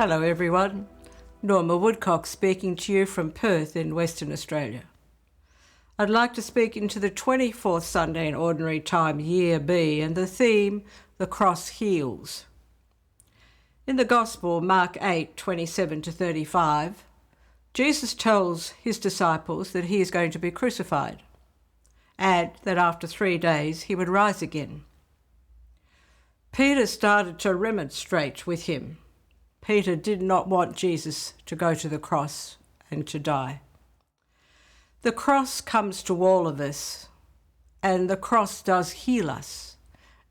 Hello everyone, Norma Woodcock speaking to you from Perth in Western Australia. I'd like to speak into the 24th Sunday in Ordinary Time, Year B, and the theme, The Cross Heals. In the Gospel, Mark 8:27-35, Jesus tells his disciples that he is going to be crucified, and that after 3 days he would rise again. Peter started to remonstrate with him. Peter did not want Jesus to go to the cross and to die. The cross comes to all of us, and the cross does heal us.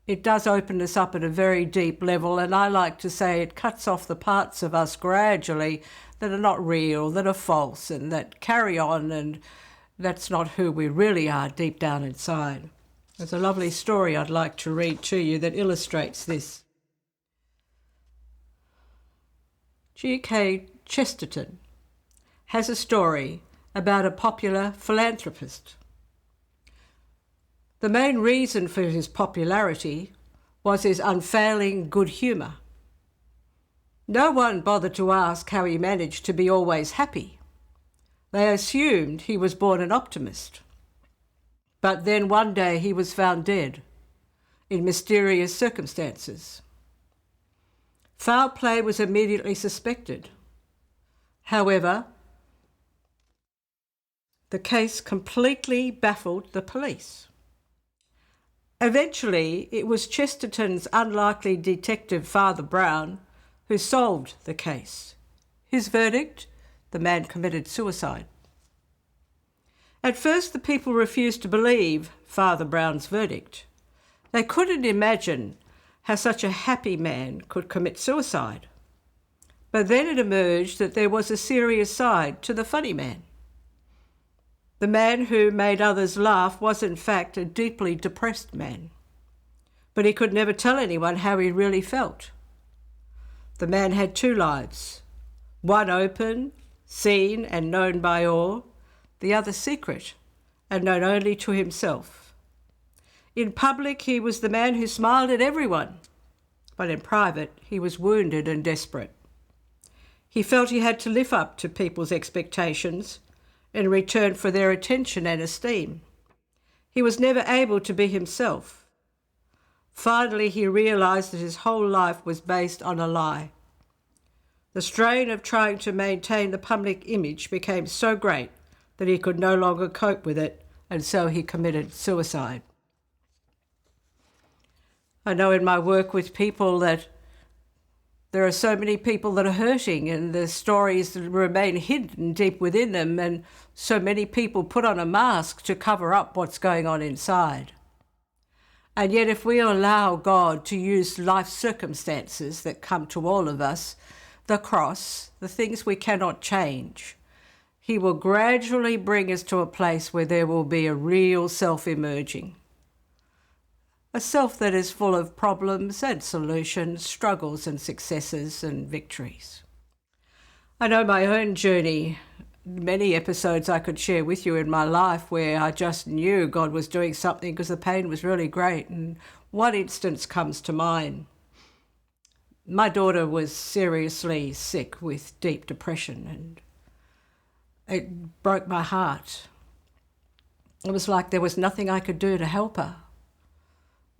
It does open us up at a very deep level, and I like to say it cuts off the parts of us gradually that are not real, that are false, and that carry on, and that's not who we really are deep down inside. There's a lovely story I'd like to read to you that illustrates this. G.K. Chesterton has a story about a popular philanthropist. The main reason for his popularity was his unfailing good humour. No one bothered to ask how he managed to be always happy. They assumed he was born an optimist. But then one day he was found dead in mysterious circumstances. Foul play was immediately suspected. However, the case completely baffled the police. Eventually, it was Chesterton's unlikely detective, Father Brown, who solved the case. His verdict? The man committed suicide. At first, the people refused to believe Father Brown's verdict. They couldn't imagine how such a happy man could commit suicide. But then it emerged that there was a serious side to the funny man. The man who made others laugh was in fact a deeply depressed man. But he could never tell anyone how he really felt. The man had 2 lives, one open, seen and known by all, the other secret and known only to himself. In public, he was the man who smiled at everyone, but in private, he was wounded and desperate. He felt he had to live up to people's expectations in return for their attention and esteem. He was never able to be himself. Finally, he realised that his whole life was based on a lie. The strain of trying to maintain the public image became so great that he could no longer cope with it, and so he committed suicide. I know in my work with people that there are so many people that are hurting, and the stories that remain hidden deep within them, and so many people put on a mask to cover up what's going on inside. And yet if we allow God to use life circumstances that come to all of us, the cross, the things we cannot change, he will gradually bring us to a place where there will be a real self emerging. A self that is full of problems and solutions, struggles and successes and victories. I know my own journey, many episodes I could share with you in my life where I just knew God was doing something because the pain was really great. And one instance comes to mind. My daughter was seriously sick with deep depression, and it broke my heart. It was like there was nothing I could do to help her.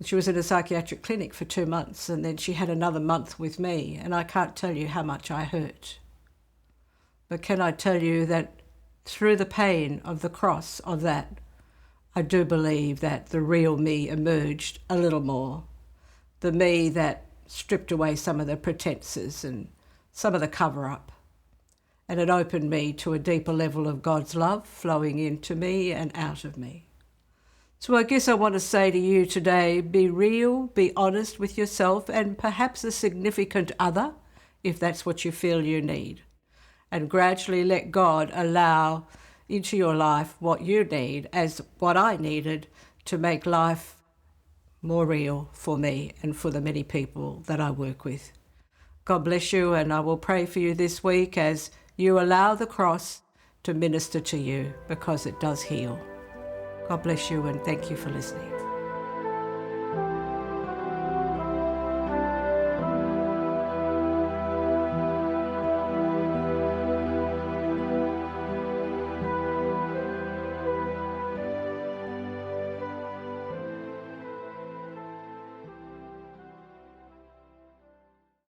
She was in a psychiatric clinic for 2 months, and then she had another month with me, and I can't tell you how much I hurt. But can I tell you that through the pain of the cross of that, I do believe that the real me emerged a little more. The me that stripped away some of the pretenses and some of the cover-up. And it opened me to a deeper level of God's love flowing into me and out of me. So I guess I want to say to you today, be real, be honest with yourself and perhaps a significant other, if that's what you feel you need. And gradually let God allow into your life what you need as what I needed to make life more real for me and for the many people that I work with. God bless you, and I will pray for you this week as you allow the cross to minister to you because it does heal. God bless you, and thank you for listening.